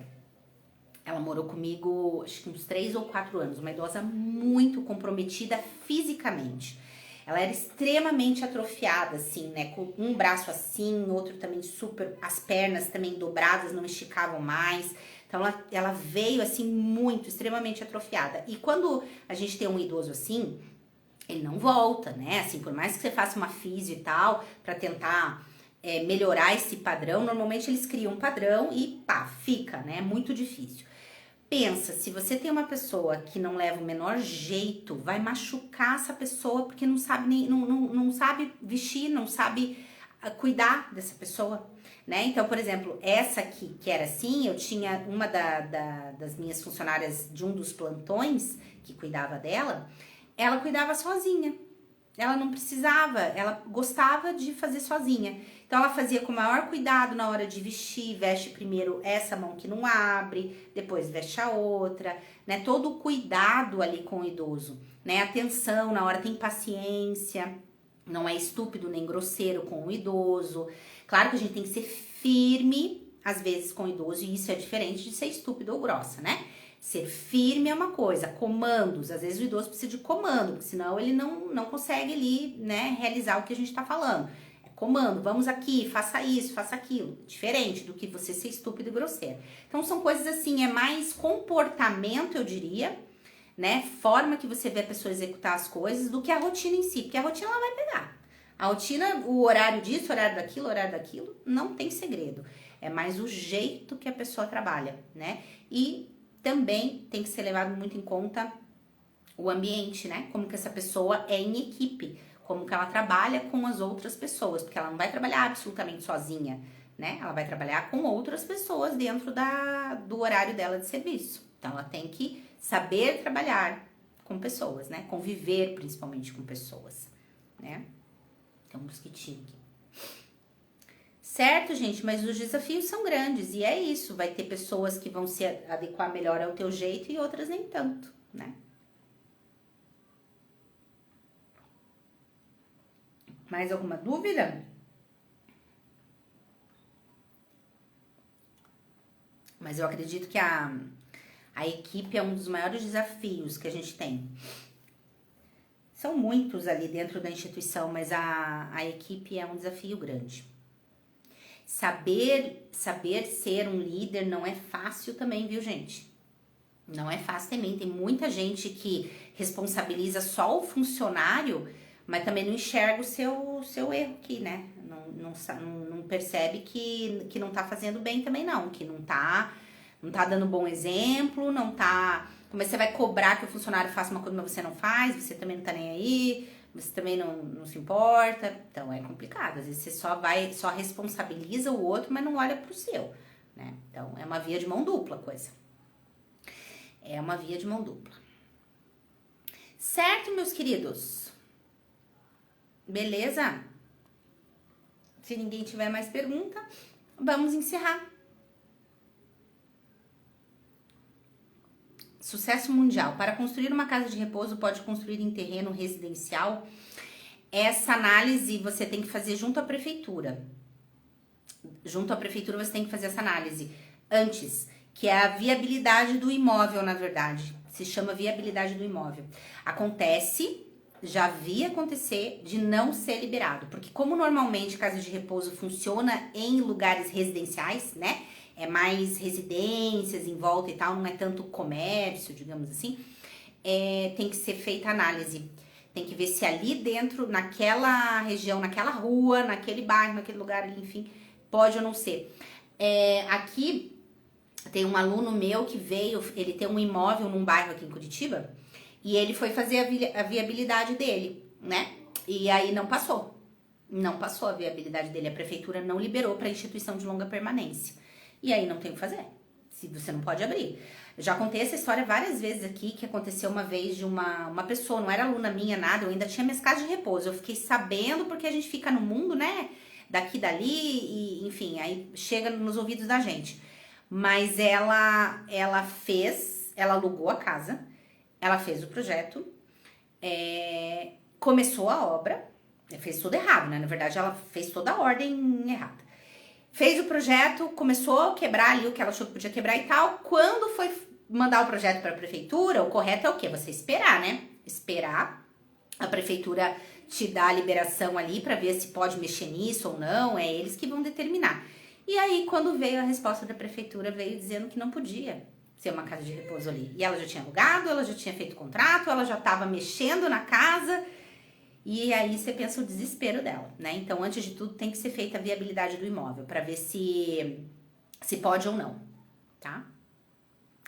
A: ela morou comigo, acho que uns 3 ou 4 anos, uma idosa muito comprometida fisicamente. Ela era extremamente atrofiada, assim, né? Com um braço assim, outro também super... As pernas também dobradas, não esticavam mais. Então, ela veio, assim, muito, extremamente atrofiada. E quando a gente tem um idoso assim, ele não volta, né? Assim, por mais que você faça uma fisio e tal, pra tentar melhorar esse padrão, normalmente eles criam um padrão e pá, fica, né? É muito difícil. Pensa, se você tem uma pessoa que não leva o menor jeito, vai machucar essa pessoa porque não sabe não sabe vestir, não sabe cuidar dessa pessoa, né? Então, por exemplo, essa aqui que era assim, eu tinha uma das minhas funcionárias de um dos plantões que cuidava dela, ela cuidava sozinha. Ela não precisava, ela gostava de fazer sozinha. Então, ela fazia com o maior cuidado na hora de vestir, veste primeiro essa mão que não abre, depois veste a outra, né? Todo o cuidado ali com o idoso, né? Atenção na hora, tem paciência, não é estúpido nem grosseiro com o idoso. Claro que a gente tem que ser firme, às vezes, com o idoso, e isso é diferente de ser estúpido ou grossa, né? Ser firme é uma coisa, comandos, às vezes o idoso precisa de comando, porque senão ele não consegue ali, né, realizar o que a gente tá falando. comando, vamos aqui, faça isso, faça aquilo. Diferente do que você ser estúpido e grosseiro. Então são coisas assim, é mais comportamento, eu diria, né? Forma que você vê a pessoa executar as coisas do que a rotina em si, porque a rotina ela vai pegar. A rotina, o horário disso, o horário daquilo, não tem segredo. É mais o jeito que a pessoa trabalha, né? E também tem que ser levado muito em conta o ambiente, né? Como que essa pessoa é em equipe, como que ela trabalha com as outras pessoas, porque ela não vai trabalhar absolutamente sozinha, né? Ela vai trabalhar com outras pessoas dentro do horário dela de serviço. Então, ela tem que saber trabalhar com pessoas, né? Conviver principalmente com pessoas, né? Tem um mosquitinho aqui. Certo, gente? Mas os desafios são grandes e é isso. Vai ter pessoas que vão se adequar melhor ao teu jeito e outras nem tanto, né? Mais alguma dúvida? Mas eu acredito que a equipe é um dos maiores desafios que a gente tem. São muitos ali dentro da instituição, mas a equipe é um desafio grande. Saber ser um líder não é fácil também, viu, gente? Não é fácil também. Tem muita gente que responsabiliza só o funcionário, mas também não enxerga o seu erro aqui, né? Não percebe que não tá fazendo bem também, não. Que não tá dando bom exemplo, não tá... Como você vai cobrar que o funcionário faça uma coisa, mas você não faz, você também não tá nem aí, você também não se importa. Então, é complicado. Às vezes você só responsabiliza o outro, mas não olha pro seu, né? Então, é uma via de mão dupla a coisa. É uma via de mão dupla. Certo, meus queridos? Beleza? Se ninguém tiver mais pergunta, vamos encerrar. Sucesso mundial. Para construir uma casa de repouso, pode construir em terreno residencial. Essa análise você tem que fazer junto à prefeitura. Junto à prefeitura você tem que fazer essa análise antes, que é a viabilidade do imóvel, na verdade. Se chama viabilidade do imóvel. Já vi acontecer de não ser liberado, porque como normalmente casa de repouso funciona em lugares residenciais, né? É mais residências em volta e tal, não é tanto comércio, digamos assim. Tem que ser feita análise. Tem que ver se ali dentro, naquela região, naquela rua, naquele bairro, naquele lugar ali, enfim, pode ou não ser. Aqui tem um aluno meu que veio, ele tem um imóvel num bairro aqui em Curitiba, e ele foi fazer a viabilidade dele, né? E aí não passou. Não passou a viabilidade dele. A prefeitura não liberou para instituição de longa permanência. E aí não tem o que fazer. Se você não pode abrir. Eu já contei essa história várias vezes aqui, que aconteceu uma vez de uma pessoa, não era aluna minha, nada, eu ainda tinha minhas casas de repouso. Eu fiquei sabendo porque a gente fica no mundo, né? Daqui, dali, e enfim, aí chega nos ouvidos da gente. Mas ela alugou a casa, ela fez o projeto, começou a obra, fez tudo errado, né? Na verdade, ela fez toda a ordem errada. Fez o projeto, começou a quebrar ali o que ela achou que podia quebrar e tal. Quando foi mandar o projeto para a prefeitura, o correto é o quê? Você esperar, né? Esperar a prefeitura te dar a liberação ali para ver se pode mexer nisso ou não, é eles que vão determinar. E aí, quando veio a resposta da prefeitura, veio dizendo que não podia ser uma casa de repouso ali. E ela já tinha alugado, ela já tinha feito contrato, ela já estava mexendo na casa. E aí você pensa o desespero dela, né? Então, antes de tudo, tem que ser feita a viabilidade do imóvel para ver se pode ou não, tá?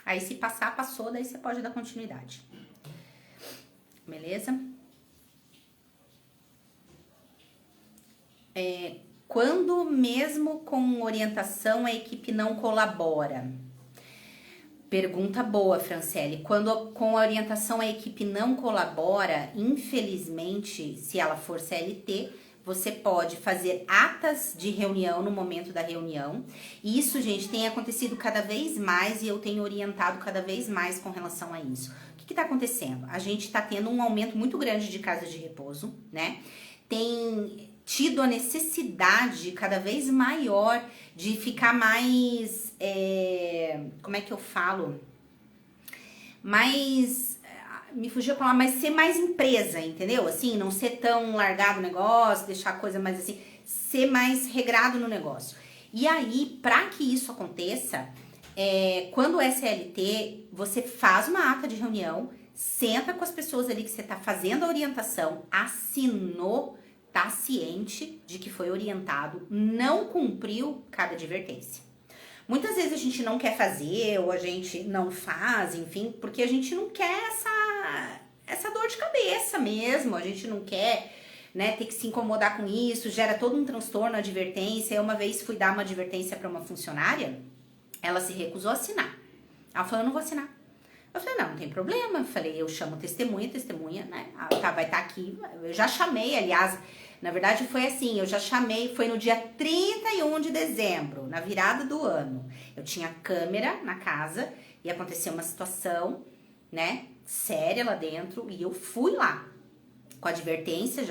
A: Aí, se passar, passou, daí você pode dar continuidade. Beleza? Quando mesmo com orientação a equipe não colabora? Pergunta boa, Franciele. Quando com a orientação a equipe não colabora, infelizmente, se ela for CLT, você pode fazer atas de reunião no momento da reunião. E isso, gente, tem acontecido cada vez mais e eu tenho orientado cada vez mais com relação a isso. O que está acontecendo? A gente está tendo um aumento muito grande de casas de repouso, né? Tem tido a necessidade cada vez maior de ficar mais, como é que eu falo? Mais me fugiu a palavra, mas ser mais empresa, entendeu? Assim, não ser tão largado o negócio, deixar a coisa mais assim, ser mais regrado no negócio. E aí, para que isso aconteça, quando é CLT, você faz uma ata de reunião, senta com as pessoas ali que você tá fazendo a orientação, assinou, tá ciente de que foi orientado, não cumpriu cada advertência. Muitas vezes a gente não quer fazer, ou a gente não faz, enfim, porque a gente não quer essa dor de cabeça mesmo, a gente não quer, né, ter que se incomodar com isso, gera todo um transtorno, advertência. Eu uma vez fui dar uma advertência para uma funcionária, ela se recusou a assinar. Ela falou, eu não vou assinar. Eu falei, não tem problema. Eu falei, eu chamo testemunha, né, vai estar aqui. Eu já chamei, aliás, na verdade foi assim, eu já chamei, foi no dia 31 de dezembro, na virada do ano. Eu tinha câmera na casa e aconteceu uma situação, né, séria lá dentro, e eu fui lá com a advertência,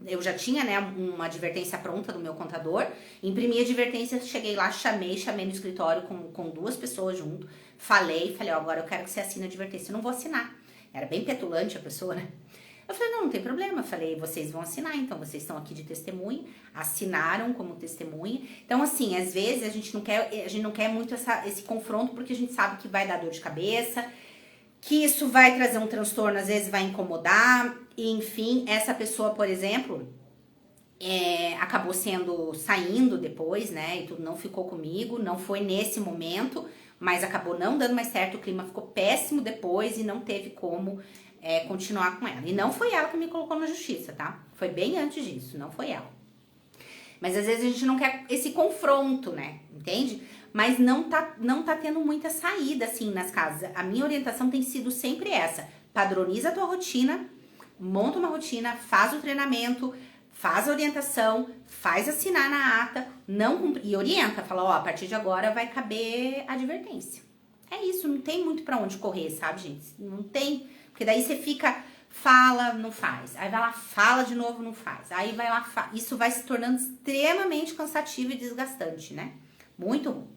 A: eu já tinha, né, uma advertência pronta do meu contador, imprimi a advertência, cheguei lá, chamei no escritório com 2 pessoas junto, falei, ó, agora eu quero que você assine a advertência. Eu não vou assinar. Era bem petulante a pessoa, né? Eu falei, não tem problema. Eu falei, vocês vão assinar, então vocês estão aqui de testemunha, assinaram como testemunha. Então, assim, às vezes a gente não quer muito esse confronto, porque a gente sabe que vai dar dor de cabeça, que isso vai trazer um transtorno, às vezes vai incomodar, e, enfim, essa pessoa, por exemplo, acabou saindo depois, né, e tudo, não ficou comigo, não foi nesse momento, mas acabou não dando mais certo, o clima ficou péssimo depois e não teve como continuar com ela. E não foi ela que me colocou na justiça, tá? Foi bem antes disso, não foi ela. Mas às vezes a gente não quer esse confronto, né, entende? Mas não tá tendo muita saída, assim, nas casas. A minha orientação tem sido sempre essa. Padroniza a tua rotina, monta uma rotina, faz o treinamento, faz a orientação, faz assinar na ata, e orienta, fala, ó, a partir de agora vai caber advertência. É isso, não tem muito pra onde correr, sabe, gente? Não tem, porque daí você fica, fala, não faz. Aí vai lá, fala de novo, não faz. Aí vai lá, isso vai se tornando extremamente cansativo e desgastante, né? Muito ruim.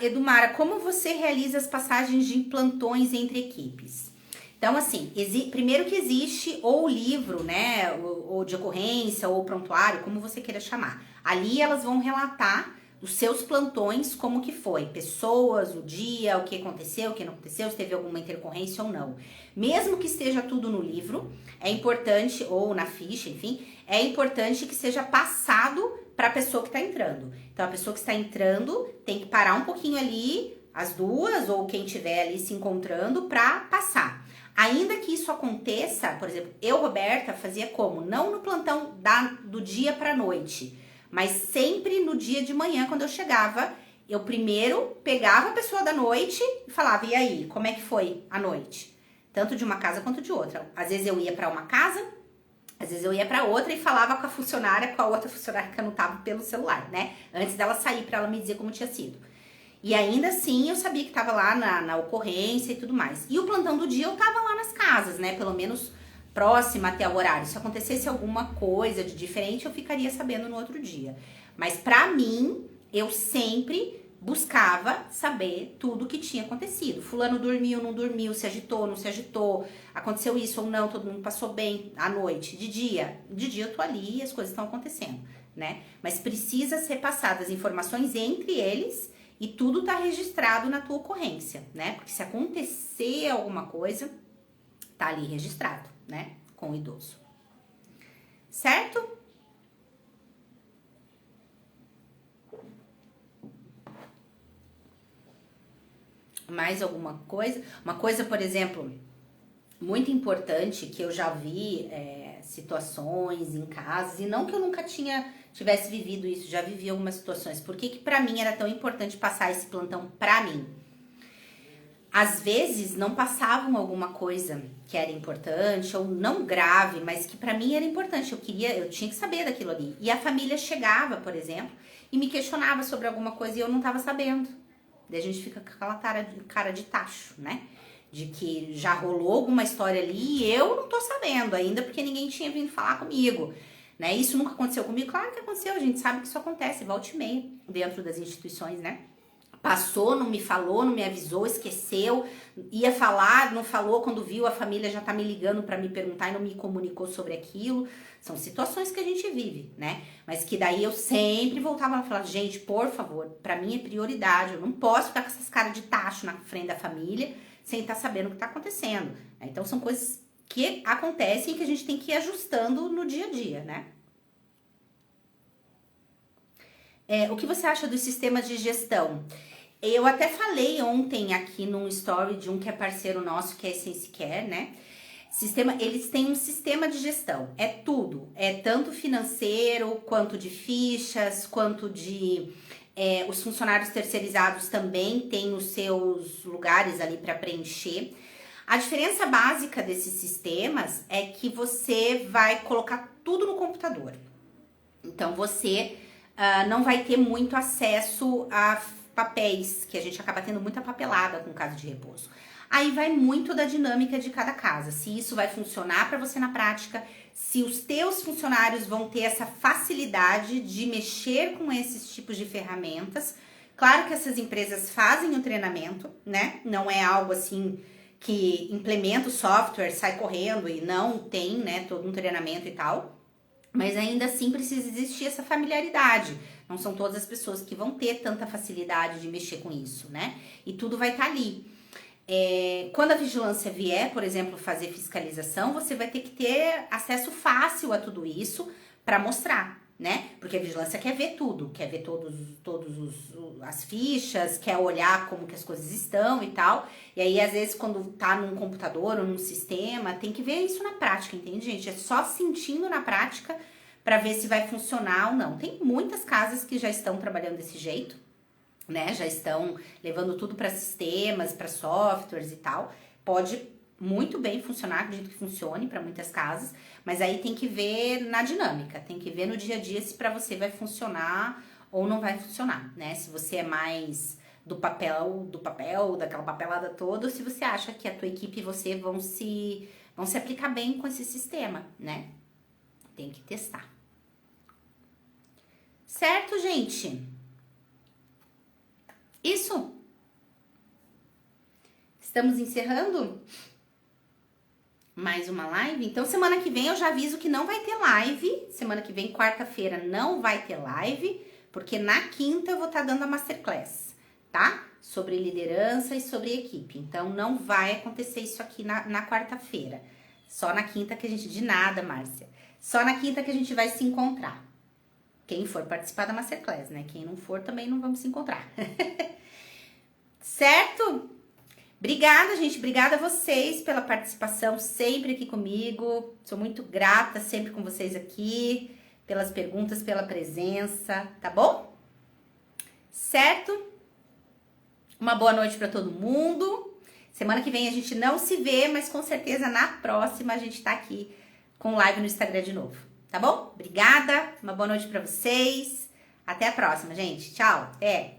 A: Edumara, como você realiza as passagens de plantões entre equipes? Então, assim, primeiro que existe ou o livro, né, ou de ocorrência, ou prontuário, como você queira chamar. Ali elas vão relatar os seus plantões, como que foi, pessoas, o dia, o que aconteceu, o que não aconteceu, se teve alguma intercorrência ou não. Mesmo que esteja tudo no livro, é importante, ou na ficha, enfim, é importante que seja passado para a pessoa que está entrando. Então, a pessoa que está entrando tem que parar um pouquinho ali, as duas, ou quem estiver ali se encontrando, para passar. Ainda que isso aconteça, por exemplo, eu, Roberta, fazia como? Não no plantão do dia para a noite, mas sempre no dia de manhã, quando eu chegava, eu primeiro pegava a pessoa da noite e falava, e aí, como é que foi a noite? Tanto de uma casa quanto de outra. Às vezes eu ia para uma casa, às vezes eu ia para outra e falava com a outra funcionária que anotava pelo celular, né? Antes dela sair, para ela me dizer como tinha sido. E ainda assim, eu sabia que tava lá na ocorrência e tudo mais. E o plantão do dia, eu tava lá nas casas, né? Pelo menos próxima até o horário. Se acontecesse alguma coisa de diferente, eu ficaria sabendo no outro dia. Mas pra mim, eu sempre buscava saber tudo o que tinha acontecido. Fulano dormiu, não dormiu, se agitou, não se agitou, aconteceu isso ou não, todo mundo passou bem à noite. De dia eu tô ali e as coisas estão acontecendo, né? Mas precisa ser passadas informações entre eles e tudo tá registrado na tua ocorrência, né? Porque se acontecer alguma coisa, tá ali registrado, né? Com o idoso. Certo? Mais alguma coisa? Uma coisa, por exemplo, muito importante que eu já vi situações em casas, e não que eu nunca tivesse vivido isso, já vivi algumas situações. Por que pra mim era tão importante passar esse plantão pra mim? Às vezes não passavam alguma coisa que era importante, ou não grave, mas que pra mim era importante. Eu tinha que saber daquilo ali. E a família chegava, por exemplo, e me questionava sobre alguma coisa e eu não tava sabendo. Daí a gente fica com aquela cara de tacho, né? De que já rolou alguma história ali e eu não tô sabendo ainda, porque ninguém tinha vindo falar comigo, né? Isso nunca aconteceu comigo? Claro que aconteceu, a gente sabe que isso acontece, volta e meia, dentro das instituições, né? passou, não me falou, não me avisou, esqueceu, ia falar, não falou, quando viu a família já tá me ligando para me perguntar e não me comunicou sobre aquilo. São situações que a gente vive, né? Mas que daí eu sempre voltava a falar, gente, por favor, para mim é prioridade, eu não posso ficar com essas caras de tacho na frente da família sem estar sabendo o que tá acontecendo. Né? Então são coisas que acontecem e que a gente tem que ir ajustando no dia a dia, né? O que você acha dos sistemas de gestão? Eu até falei ontem aqui num story de um que é parceiro nosso, que é a Essence Care, né? Eles têm um sistema de gestão, é tudo, é tanto financeiro, quanto de fichas, quanto de... os funcionários terceirizados também têm os seus lugares ali para preencher. A diferença básica desses sistemas é que você vai colocar tudo no computador. Então, você não vai ter muito acesso a papéis, que a gente acaba tendo muita papelada com casa de repouso. Aí vai muito da dinâmica de cada casa, se isso vai funcionar para você na prática, se os teus funcionários vão ter essa facilidade de mexer com esses tipos de ferramentas. Claro que essas empresas fazem o treinamento, né? Não é algo assim que implementa o software, sai correndo e não tem, né, todo um treinamento e tal. Mas ainda assim precisa existir essa familiaridade. Não são todas as pessoas que vão ter tanta facilidade de mexer com isso, né? E tudo vai estar ali. Quando a vigilância vier, por exemplo, fazer fiscalização, você vai ter que ter acesso fácil a tudo isso para mostrar, né? Porque a vigilância quer ver tudo, quer ver as fichas, quer olhar como que as coisas estão e tal. E aí, às vezes, quando tá num computador ou num sistema, tem que ver isso na prática, entende, gente? É só sentindo na prática para ver se vai funcionar ou não. Tem muitas casas que já estão trabalhando desse jeito, né? Já estão levando tudo para sistemas, para softwares e tal. Pode muito bem funcionar, acredito que funcione para muitas casas, mas aí tem que ver na dinâmica, tem que ver no dia a dia se para você vai funcionar ou não vai funcionar, né? Se você é mais do papel, daquela papelada toda, ou se você acha que a tua equipe e você vão se aplicar bem com esse sistema, né? Tem que testar. Certo, gente? Isso. Estamos encerrando mais uma live. Então, semana que vem eu já aviso que não vai ter live. Semana que vem, quarta-feira, não vai ter live, porque na quinta eu vou estar dando a masterclass, tá? Sobre liderança e sobre equipe. Então, não vai acontecer isso aqui na quarta-feira. Só na quinta que a gente... De nada, Márcia. Só na quinta que a gente vai se encontrar. Quem for participar da masterclass, né? Quem não for, também não vamos se encontrar. Certo? Obrigada, gente. Obrigada a vocês pela participação sempre aqui comigo. Sou muito grata sempre com vocês aqui, pelas perguntas, pela presença, tá bom? Certo? Uma boa noite para todo mundo. Semana que vem a gente não se vê, mas com certeza na próxima a gente tá aqui com live no Instagram de novo, tá bom? Obrigada. Uma boa noite para vocês. Até a próxima, gente. Tchau. Até.